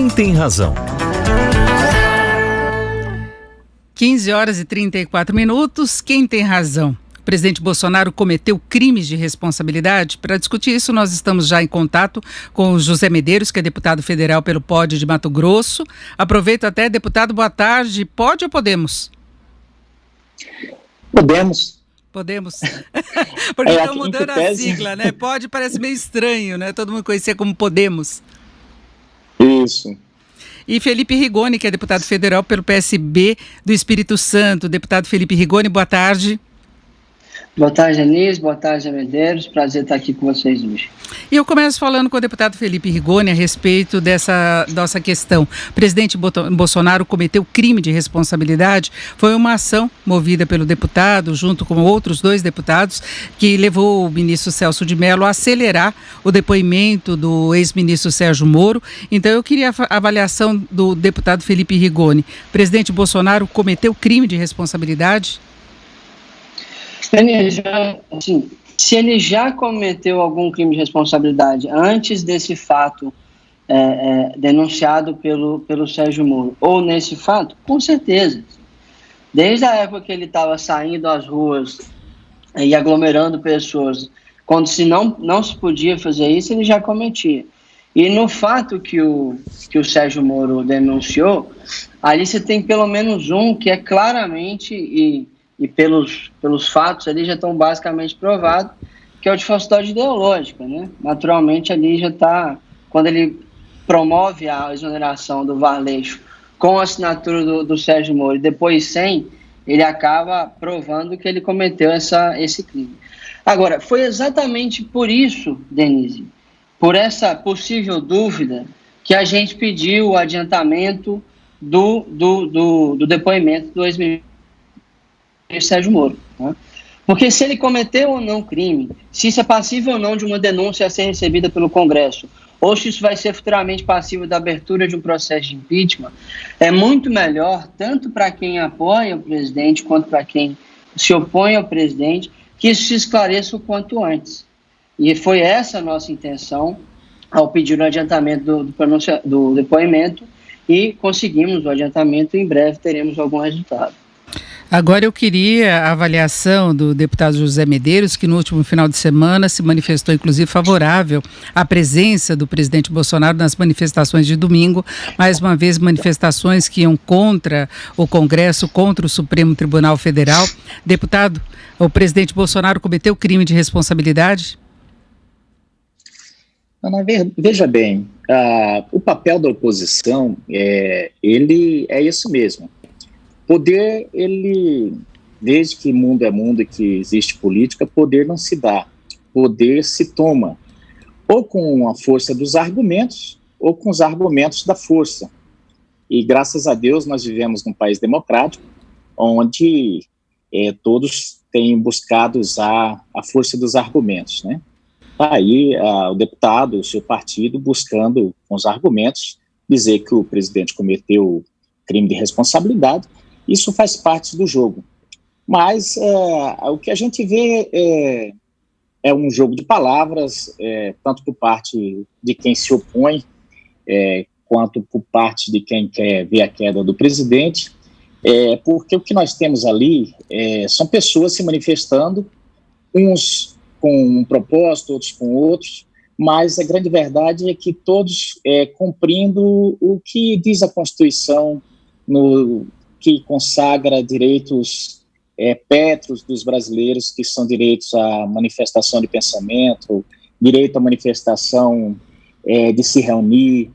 Quem tem razão? 15 horas e 34 minutos. Quem tem razão? O presidente Bolsonaro cometeu crimes de responsabilidade? Para discutir isso, nós estamos já em contato com o José Medeiros, que é deputado federal pelo POD de Mato Grosso. Aproveito até, deputado, boa tarde. Pode ou podemos? Podemos. Podemos. Porque estão mudando a sigla, né? Pode parece meio estranho, né? Todo mundo conhecia como Podemos. Isso. E Felipe Rigoni, que é deputado federal pelo PSB do Espírito Santo. Deputado Felipe Rigoni, boa tarde. Boa tarde, Anise. Boa tarde, Medeiros. Prazer estar aqui com vocês hoje. E eu começo falando com o deputado Felipe Rigoni a respeito dessa nossa questão. O presidente Bolsonaro cometeu crime de responsabilidade. Foi uma ação movida pelo deputado, junto com outros 2 deputados, que levou o ministro Celso de Mello a acelerar o depoimento do ex-ministro Sérgio Moro. Então eu queria a avaliação do deputado Felipe Rigoni. O presidente Bolsonaro cometeu crime de responsabilidade? Se ele já cometeu algum crime de responsabilidade antes desse fato denunciado pelo Sérgio Moro, ou nesse fato, com certeza. Desde a época que ele estava saindo às ruas e aglomerando pessoas, quando não se podia fazer isso, ele já cometia. E no fato que o Sérgio Moro denunciou, ali você tem pelo menos um que é claramente e pelos fatos ali já estão basicamente provados, que é o de falsidade ideológica, né? Naturalmente ali já está, quando ele promove a exoneração do Varleixo com a assinatura do Sérgio Moro e depois sem, ele acaba provando que ele cometeu esse crime. Agora, foi exatamente por isso, Denise, por essa possível dúvida, que a gente pediu o adiantamento do depoimento do ex-ministro Sérgio Moro, né? Porque se ele cometeu ou não crime, se isso é passível ou não de uma denúncia a ser recebida pelo Congresso, ou se isso vai ser futuramente passível da abertura de um processo de impeachment, é muito melhor, tanto para quem apoia o presidente, quanto para quem se opõe ao presidente, que isso se esclareça o quanto antes. E foi essa a nossa intenção ao pedir o adiantamento do depoimento, e conseguimos o adiantamento, e em breve teremos algum resultado. Agora eu queria a avaliação do deputado José Medeiros, que no último final de semana se manifestou, inclusive, favorável à presença do presidente Bolsonaro nas manifestações de domingo. Mais uma vez, manifestações que iam contra o Congresso, contra o Supremo Tribunal Federal. Deputado, o presidente Bolsonaro cometeu crime de responsabilidade? Veja bem, o papel da oposição, ele é isso mesmo. Poder, desde que mundo é mundo e que existe política, poder não se dá. Poder se toma, ou com a força dos argumentos, ou com os argumentos da força. E graças a Deus nós vivemos num país democrático, onde todos têm buscado usar a força dos argumentos, né? Aí o deputado, o seu partido, buscando com os argumentos, dizer que o presidente cometeu crime de responsabilidade. Isso faz parte do jogo, mas o que a gente vê é um jogo de palavras, tanto por parte de quem se opõe, quanto por parte de quem quer ver a queda do presidente, porque o que nós temos ali são pessoas se manifestando, uns com um propósito, outros com outros, mas a grande verdade é que todos cumprindo o que diz a Constituição, que consagra direitos pétreos dos brasileiros, que são direitos à manifestação de pensamento, direito à manifestação de se reunir,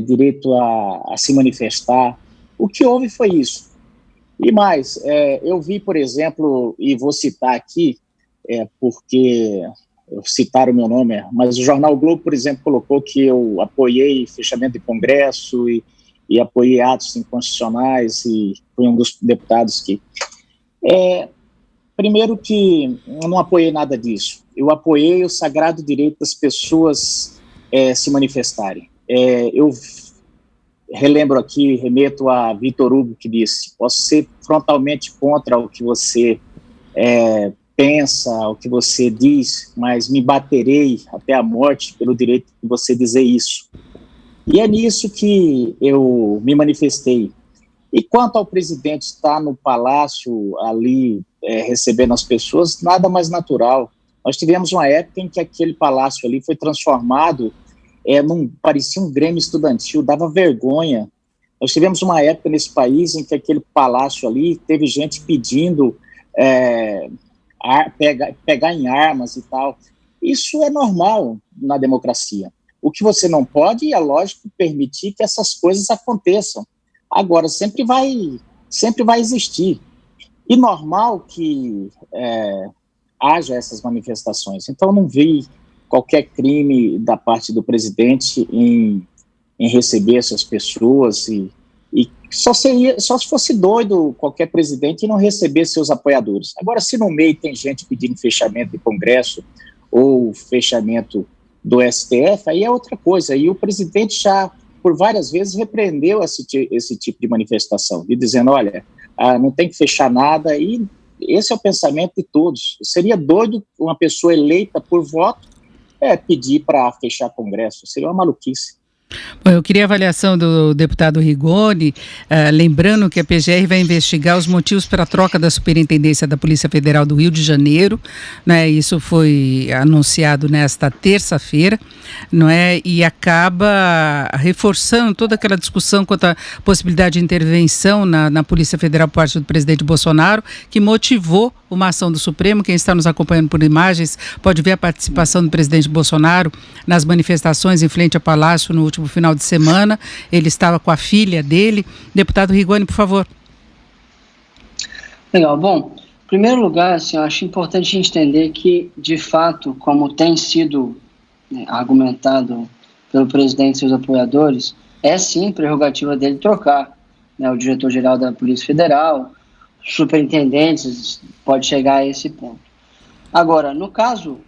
direito a se manifestar. O que houve foi isso. E mais, eu vi, por exemplo, e vou citar aqui, porque citaram o meu nome, mas o jornal o Globo, por exemplo, colocou que eu apoiei fechamento de Congresso e apoiei atos inconstitucionais e fui um dos deputados que... primeiro que eu não apoiei nada disso. Eu apoiei o sagrado direito das pessoas se manifestarem. Eu relembro aqui, remeto a Vitor Hugo, que disse: posso ser frontalmente contra o que você pensa, o que você diz, mas me baterei até a morte pelo direito de você dizer isso. E é nisso que eu me manifestei. E quanto ao presidente estar no palácio ali, recebendo as pessoas, nada mais natural. Nós tivemos uma época em que aquele palácio ali foi transformado, parecia um grêmio estudantil, dava vergonha. Nós tivemos uma época nesse país em que aquele palácio ali teve gente pedindo pegar em armas e tal. Isso é normal na democracia. O que você não pode, é lógico, permitir que essas coisas aconteçam. Agora, sempre vai existir. E normal que haja essas manifestações. Então, não vi qualquer crime da parte do presidente em receber essas pessoas e só se fosse doido qualquer presidente e não receber seus apoiadores. Agora, se no meio tem gente pedindo fechamento do Congresso ou fechamento do STF, aí é outra coisa. E o presidente já, por várias vezes, repreendeu esse tipo de manifestação, de dizendo, olha, não tem que fechar nada, e esse é o pensamento de todos. Seria doido uma pessoa eleita por voto pedir para fechar Congresso, seria uma maluquice. Bom, eu queria a avaliação do deputado Rigoni, lembrando que a PGR vai investigar os motivos para a troca da Superintendência da Polícia Federal do Rio de Janeiro, né? Isso foi anunciado nesta terça-feira, não é? E acaba reforçando toda aquela discussão quanto à possibilidade de intervenção na Polícia Federal por parte do presidente Bolsonaro, que motivou uma ação do Supremo. Quem está nos acompanhando por imagens pode ver a participação do presidente Bolsonaro nas manifestações em frente ao Palácio no último final de semana. Ele estava com a filha dele. Deputado Rigoni, por favor. Legal. Bom, em primeiro lugar, assim, eu acho importante a gente entender que, de fato, como tem sido argumentado pelo presidente e seus apoiadores, é sim prerrogativa dele trocar, né, o diretor-geral da Polícia Federal, superintendentes, pode chegar a esse ponto. Agora, no caso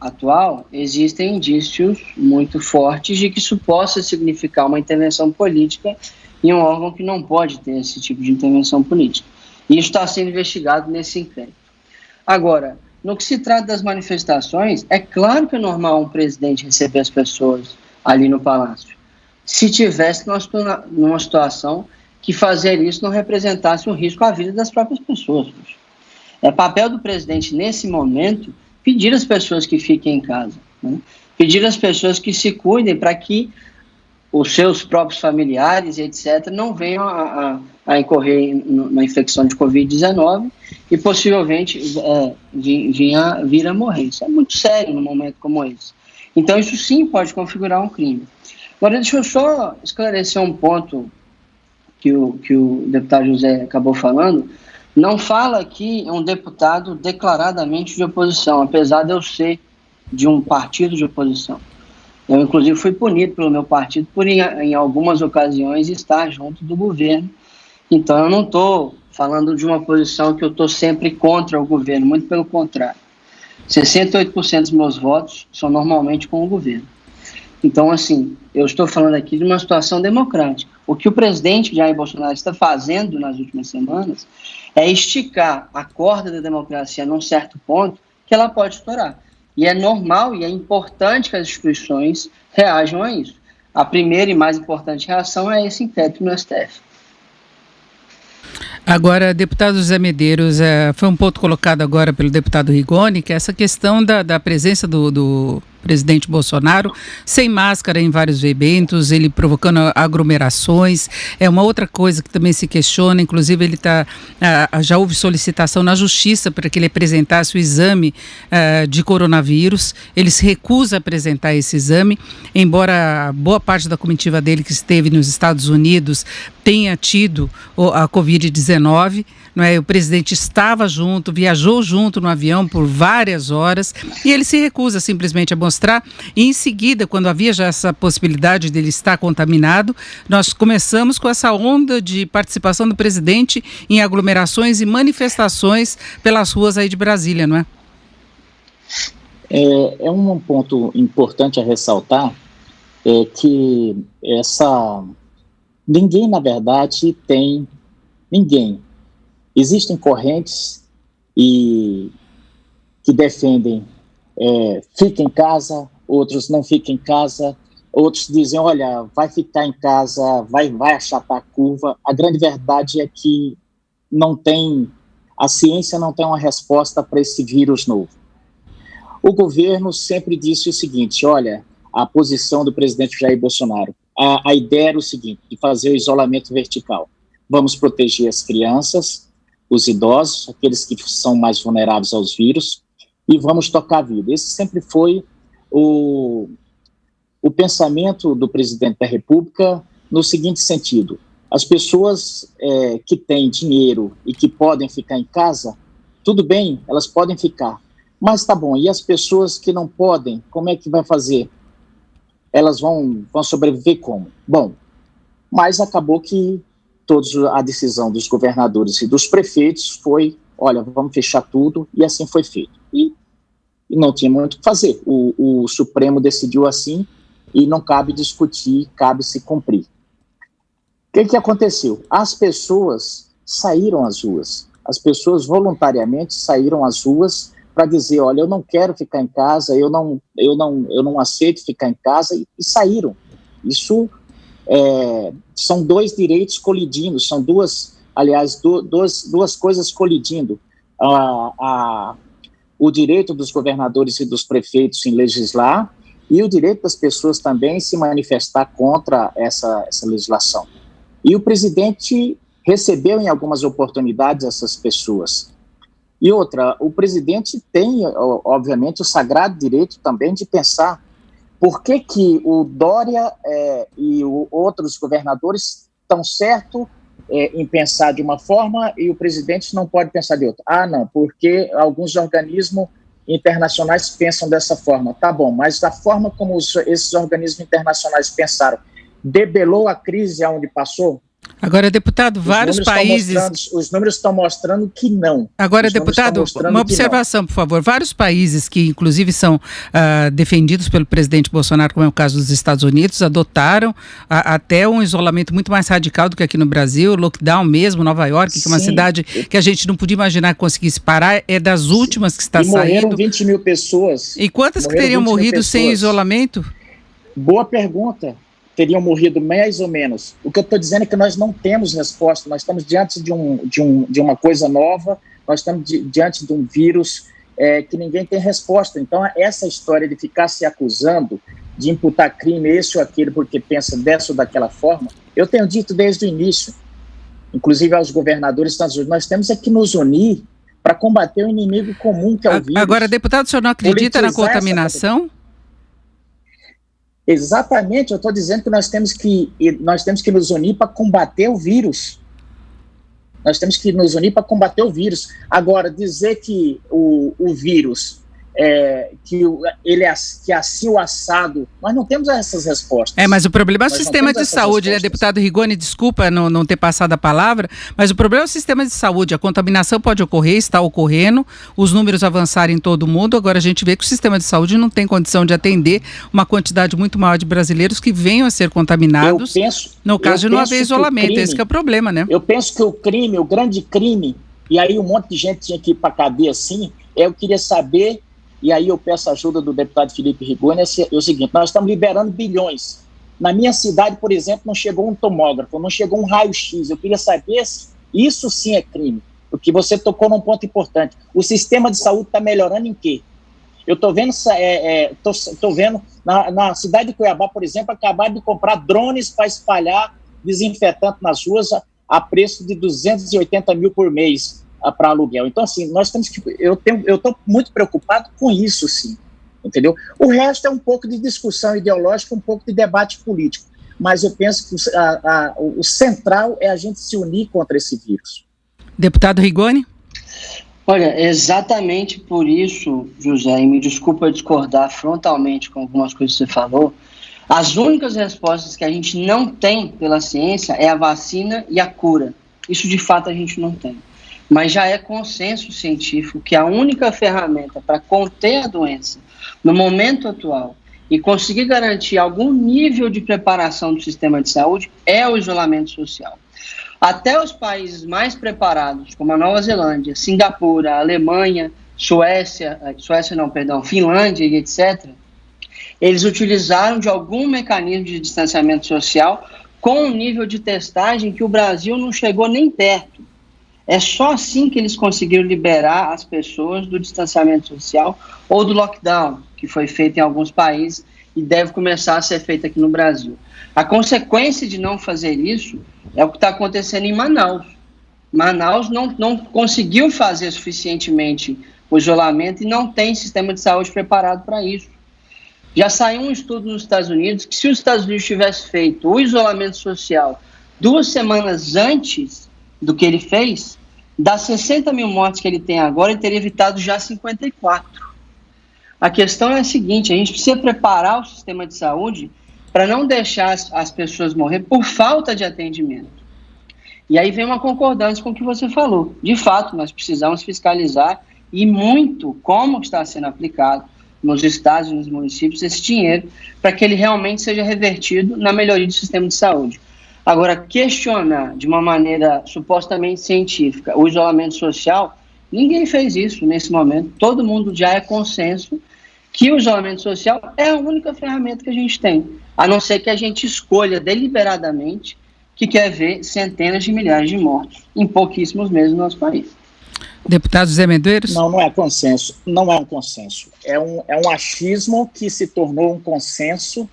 atual, existem indícios muito fortes de que isso possa significar uma intervenção política em um órgão que não pode ter esse tipo de intervenção política. E isso está sendo investigado nesse inquérito. Agora, no que se trata das manifestações, é claro que é normal um presidente receber as pessoas ali no Palácio, se tivesse numa situação que fazer isso não representasse um risco à vida das próprias pessoas. É papel do presidente, nesse momento, pedir às pessoas que fiquem em casa, né? Pedir às pessoas que se cuidem para que os seus próprios familiares, etc., não venham a incorrer na infecção de Covid-19 e possivelmente vir a morrer. Isso é muito sério num momento como esse. Então, isso sim pode configurar um crime. Agora, deixa eu só esclarecer um ponto que o deputado José acabou falando. Não fala aqui um deputado declaradamente de oposição, apesar de eu ser de um partido de oposição. Eu, inclusive, fui punido pelo meu partido por, em algumas ocasiões, estar junto do governo. Então, eu não estou falando de uma posição que eu estou sempre contra o governo, muito pelo contrário. 68% dos meus votos são normalmente com o governo. Então, assim, eu estou falando aqui de uma situação democrática. O que o presidente Jair Bolsonaro está fazendo nas últimas semanas é esticar a corda da democracia num certo ponto que ela pode estourar. E é normal e é importante que as instituições reajam a isso. A primeira e mais importante reação é esse inquérito no STF. Agora, deputado José Medeiros, foi um ponto colocado agora pelo deputado Rigoni, que é essa questão da presença do presidente Bolsonaro sem máscara em vários eventos, ele provocando aglomerações. É uma outra coisa que também se questiona, inclusive ele já houve solicitação na justiça para que ele apresentasse o exame de coronavírus. Ele se recusa a apresentar esse exame, embora boa parte da comitiva dele que esteve nos Estados Unidos tenha tido a Covid-19, não é? O presidente estava junto, viajou junto no avião por várias horas e ele se recusa simplesmente a mostrar. E em seguida, quando havia já essa possibilidade dele estar contaminado, nós começamos com essa onda de participação do presidente em aglomerações e manifestações pelas ruas aí de Brasília, não é? É um ponto importante a ressaltar, que ninguém, na verdade, ninguém. Existem correntes que defendem fique em casa, outros não fiquem em casa, outros dizem, olha, vai ficar em casa, vai achatar a curva. A grande verdade é que a ciência não tem uma resposta para esse vírus novo. O governo sempre disse o seguinte, olha, a posição do presidente Jair Bolsonaro, a ideia era o seguinte, de fazer o isolamento vertical. Vamos proteger as crianças, os idosos, aqueles que são mais vulneráveis aos vírus, e vamos tocar a vida. Esse sempre foi o pensamento do presidente da República no seguinte sentido, as pessoas que têm dinheiro e que podem ficar em casa, tudo bem, elas podem ficar, mas tá bom, e as pessoas que não podem, como é que vai fazer? Elas vão sobreviver como? Bom, mas acabou que a decisão dos governadores e dos prefeitos foi, olha, vamos fechar tudo, e assim foi feito. E não tinha muito o que fazer. O Supremo decidiu assim, e não cabe discutir, cabe se cumprir. O que aconteceu? As pessoas saíram às ruas, as pessoas voluntariamente saíram às ruas para dizer, olha, eu não quero ficar em casa, eu não aceito ficar em casa, e saíram. Isso são dois direitos colidindo, são duas coisas colidindo. O direito dos governadores e dos prefeitos em legislar e o direito das pessoas também se manifestar contra essa legislação. E o presidente recebeu em algumas oportunidades essas pessoas. E outra, o presidente tem, obviamente, o sagrado direito também de pensar por que o Dória e outros governadores estão certos em pensar de uma forma e o presidente não pode pensar de outra. Ah, não, porque alguns organismos internacionais pensam dessa forma. Tá bom, mas a forma como esses organismos internacionais pensaram debelou a crise aonde passou? Agora, deputado, vários países... Os números estão mostrando que não. Agora, deputado, uma observação, por favor. Vários países que, inclusive, são defendidos pelo presidente Bolsonaro, como é o caso dos Estados Unidos, adotaram até um isolamento muito mais radical do que aqui no Brasil, lockdown mesmo, Nova York, que é uma cidade que a gente não podia imaginar que conseguisse parar, é das últimas que está saindo. Morreram 20 mil pessoas. E quantas que teriam morrido sem isolamento? Boa pergunta. Teriam morrido mais ou menos. O que eu estou dizendo é que nós não temos resposta, nós estamos diante de uma coisa nova, nós estamos diante de um vírus que ninguém tem resposta. Então, essa história de ficar se acusando, de imputar crime, esse ou aquele, porque pensa dessa ou daquela forma, eu tenho dito desde o início, inclusive aos governadores, nós temos que nos unir para combater o inimigo comum que é o vírus. Agora, deputado, o senhor não acredita na contaminação? Exatamente, eu estou dizendo que nós temos que nos unir para combater o vírus. Nós temos que nos unir para combater o vírus. Agora, dizer que o vírus, que assim o assado, nós não temos essas respostas. Mas o problema é o sistema de saúde, né, deputado Rigoni, desculpa não ter passado a palavra, mas o problema é o sistema de saúde. A contaminação pode ocorrer, está ocorrendo, os números avançaram em todo o mundo, agora a gente vê que o sistema de saúde não tem condição de atender uma quantidade muito maior de brasileiros que venham a ser contaminados, no caso de não haver isolamento. Esse que é o problema, né? Eu penso que o grande crime, e aí um monte de gente tinha que ir para a cadeia assim, eu queria saber. E aí eu peço a ajuda do deputado Felipe Rigoni, é o seguinte, nós estamos liberando bilhões. Na minha cidade, por exemplo, não chegou um tomógrafo, não chegou um raio-x. Eu queria saber se isso sim é crime, porque você tocou num ponto importante. O sistema de saúde está melhorando em quê? Eu estou vendo, vendo na cidade de Cuiabá, por exemplo, acabaram de comprar drones para espalhar desinfetante nas ruas a preço de 280 mil por mês. Para aluguel. Então, assim, nós temos que... Eu estou muito preocupado com isso, sim, entendeu? O resto é um pouco de discussão ideológica, um pouco de debate político, mas eu penso que o central é a gente se unir contra esse vírus. Deputado Rigoni? Olha, exatamente por isso, José, e me desculpa discordar frontalmente com algumas coisas que você falou, as únicas respostas que a gente não tem pela ciência é a vacina e a cura. Isso, de fato, a gente não tem. Mas já é consenso científico que a única ferramenta para conter a doença no momento atual e conseguir garantir algum nível de preparação do sistema de saúde é o isolamento social. Até os países mais preparados, como a Nova Zelândia, Singapura, Alemanha, Finlândia e etc., eles utilizaram de algum mecanismo de distanciamento social com um nível de testagem que o Brasil não chegou nem perto. É só assim que eles conseguiram liberar as pessoas do distanciamento social ou do lockdown, que foi feito em alguns países e deve começar a ser feito aqui no Brasil. A consequência de não fazer isso é o que está acontecendo em Manaus. Manaus não conseguiu fazer suficientemente o isolamento e não tem sistema de saúde preparado para isso. Já saiu um estudo nos Estados Unidos que se os Estados Unidos tivesse feito o isolamento social 2 semanas antes do que ele fez, das 60 mil mortes que ele tem agora, ele teria evitado já 54. A questão é a seguinte, a gente precisa preparar o sistema de saúde para não deixar as pessoas morrer por falta de atendimento. E aí vem uma concordância com o que você falou. De fato, nós precisamos fiscalizar e muito como está sendo aplicado nos estados e nos municípios esse dinheiro para que ele realmente seja revertido na melhoria do sistema de saúde. Agora, questionar de uma maneira supostamente científica o isolamento social, ninguém fez isso nesse momento. Todo mundo já é consenso que o isolamento social é a única ferramenta que a gente tem, a não ser que a gente escolha deliberadamente que quer ver centenas de milhares de mortos em pouquíssimos meses no nosso país. Deputado Zé Medeiros? Não é consenso, não é um consenso. É um achismo que se tornou um consenso,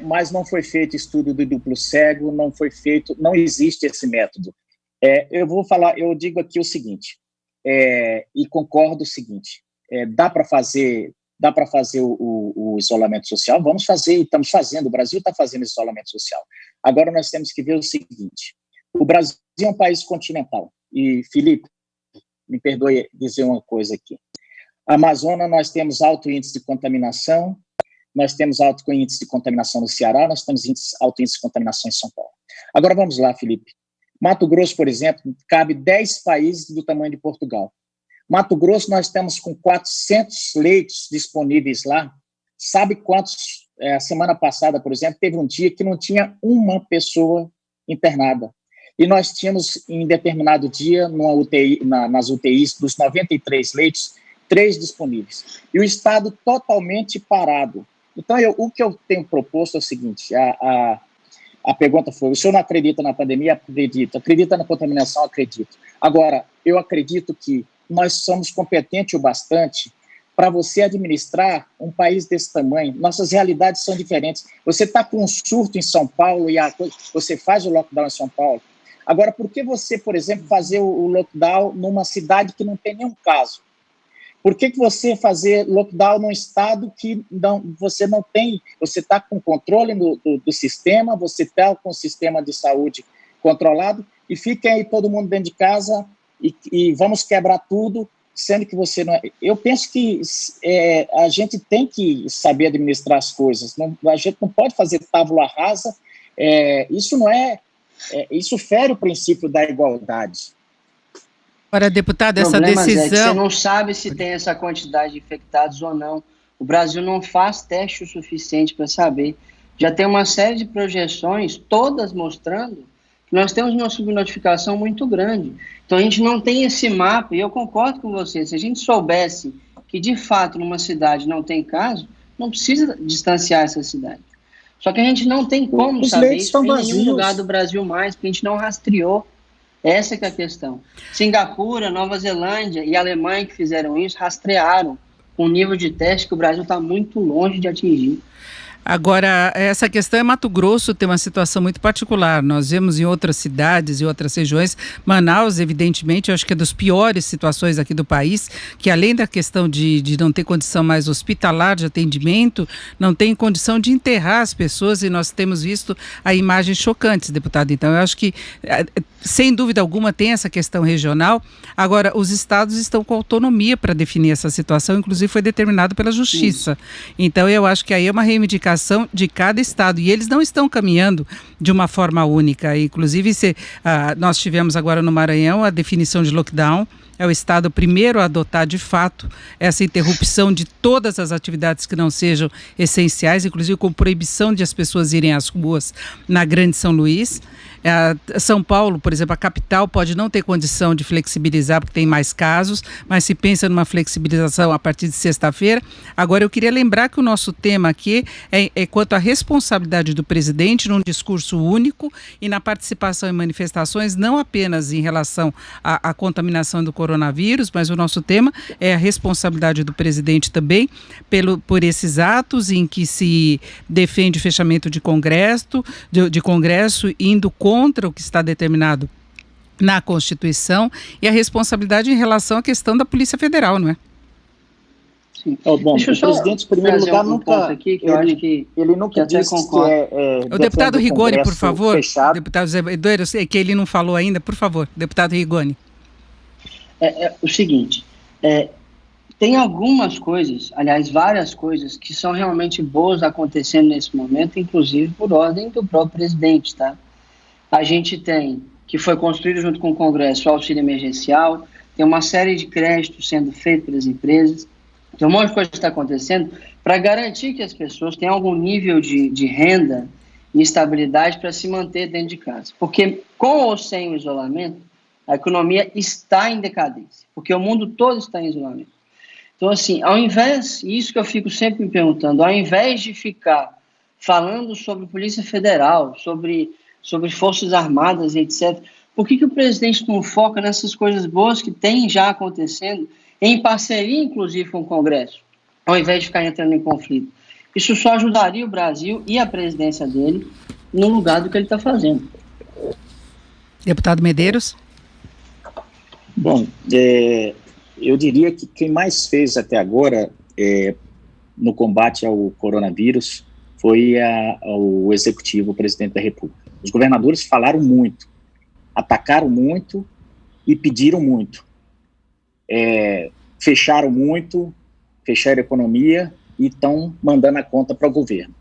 mas não foi feito estudo do duplo cego, não existe esse método. Eu digo aqui o seguinte, e concordo o seguinte, dá para fazer o isolamento social, vamos fazer, estamos fazendo, o Brasil está fazendo isolamento social. Agora nós temos que ver o seguinte, o Brasil é um país continental, e Felipe, me perdoe dizer uma coisa aqui, a Amazônia nós temos alto índice de contaminação, nós temos alto índice de contaminação no Ceará, nós temos alto índice de contaminação em São Paulo. Agora vamos lá, Felipe. Mato Grosso, por exemplo, cabe 10 países do tamanho de Portugal. Mato Grosso, nós estamos com 400 leitos disponíveis lá. Sabe quantos? A semana passada, por exemplo, teve um dia que não tinha uma pessoa internada. E nós tínhamos, em determinado dia, nas UTIs, dos 93 leitos, 3 disponíveis. E o Estado totalmente parado. Então, o que eu tenho proposto é o seguinte, a pergunta foi, o senhor não acredita na pandemia? Acredito. Acredita na contaminação? Acredito. Agora, eu acredito que nós somos competentes o bastante para você administrar um país desse tamanho. Nossas realidades são diferentes. Você está com um surto em São Paulo e você faz o lockdown em São Paulo. Agora, por que você, por exemplo, fazer o lockdown numa cidade que não tem nenhum caso? Por que você fazer lockdown num estado que você não tem, você está com controle do sistema, você está com o sistema de saúde controlado, e fiquem aí todo mundo dentro de casa e vamos quebrar tudo, sendo que você não... Eu penso que a gente tem que saber administrar as coisas, a gente não pode fazer tábula rasa, isso fere o princípio da igualdade. Ora, deputado, essa decisão... que você não sabe se tem essa quantidade de infectados ou não. O Brasil não faz teste o suficiente para saber. Já tem uma série de projeções, todas mostrando que nós temos uma subnotificação muito grande. Então, a gente não tem esse mapa, e eu concordo com você, se a gente soubesse que, de fato, numa cidade não tem caso, não precisa distanciar essa cidade. Só que a gente não tem como saber isso em nenhum lugar do Brasil mais, porque a gente não rastreou. Essa que é a questão. Singapura, Nova Zelândia e Alemanha que fizeram isso, rastrearam com um nível de teste que o Brasil está muito longe de atingir. Agora, essa questão é Mato Grosso, tem uma situação muito particular. Nós vemos em outras cidades e outras regiões, Manaus, evidentemente, eu acho que é das piores situações aqui do país, que além da questão de não ter condição mais hospitalar de atendimento, não tem condição de enterrar as pessoas, e nós temos visto a imagens chocantes, deputado. Então, eu acho que, sem dúvida alguma, tem essa questão regional. Agora, os estados estão com autonomia para definir essa situação, inclusive foi determinado pela Justiça. Isso. Então, eu acho que aí é uma reivindicação de cada estado, e eles não estão caminhando de uma forma única. Inclusive, nós tivemos agora no Maranhão a definição de lockdown, é o Estado primeiro a adotar de fato essa interrupção de todas as atividades que não sejam essenciais, inclusive com proibição de as pessoas irem às ruas na Grande São Luís. São Paulo, por exemplo, a capital pode não ter condição de flexibilizar porque tem mais casos, mas se pensa numa flexibilização a partir de sexta-feira. Agora, eu queria lembrar que o nosso tema aqui é quanto à responsabilidade do presidente num discurso único e na participação em manifestações, não apenas em relação à contaminação do coronavírus, mas o nosso tema é a responsabilidade do presidente também por esses atos em que se defende o fechamento de congresso, indo contra o que está determinado na Constituição, e a responsabilidade em relação à questão da Polícia Federal, não é? Sim. Bom, o presidente, em primeiro lugar, nunca... Aqui, que ele nunca disse que o deputado Rigoni, por favor. Fechado. Deputado Zé Eduardo, eu sei que ele não falou ainda, por favor, deputado Rigoni. O seguinte, tem algumas coisas, aliás, várias coisas, que são realmente boas acontecendo nesse momento, inclusive por ordem do próprio presidente, tá? A gente tem, que foi construído junto com o Congresso, o auxílio emergencial, tem uma série de créditos sendo feitos pelas empresas, tem um monte de coisa que está acontecendo para garantir que as pessoas tenham algum nível de renda e estabilidade para se manter dentro de casa. Porque com ou sem o isolamento, a economia está em decadência, porque o mundo todo está em isolamento. Então, assim, ao invés, isso que eu fico sempre me perguntando, ao invés de ficar falando sobre Polícia Federal, sobre Forças Armadas, etc., por que o presidente não foca nessas coisas boas que tem já acontecendo, em parceria, inclusive, com o Congresso, ao invés de ficar entrando em conflito? Isso só ajudaria o Brasil e a presidência dele no lugar do que ele está fazendo. Deputado Medeiros? Bom, eu diria que quem mais fez até agora no combate ao coronavírus foi o Executivo, o Presidente da República. Os governadores falaram muito, atacaram muito e pediram muito. Fecharam muito, fecharam a economia e estão mandando a conta para o governo.